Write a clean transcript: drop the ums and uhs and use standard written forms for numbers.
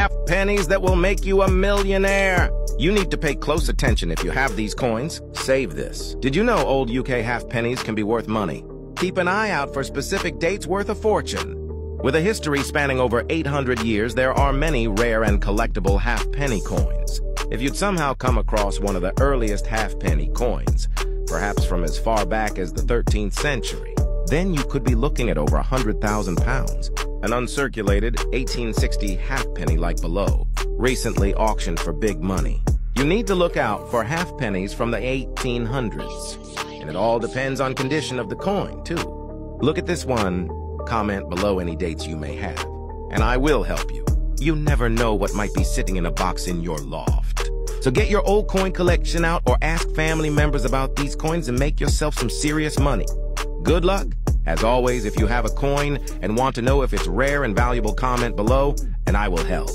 half pennies that will make you a millionaire. You need to pay close attention if you have these coins. Save this. Did you know old UK half pennies can be worth money? Keep an eye out for specific dates worth a fortune. With a history spanning over 800 years, there are many rare and collectible half-penny coins. If you'd somehow come across one of the earliest half-penny coins, perhaps from as far back as the 13th century, then you could be looking at over 100,000 pounds. An uncirculated 1860 half-penny like below, recently auctioned for big money. You need to look out for half-pennies from the 1800s, and it all depends on condition of the coin, too. Look at this one. Comment below any dates you may have, and I will help you. You never know what might be sitting in a box in your loft. So get your old coin collection out or ask family members about these coins and make yourself some serious money. Good luck. As always, if you have a coin and want to know if it's rare and valuable, comment below, and I will help.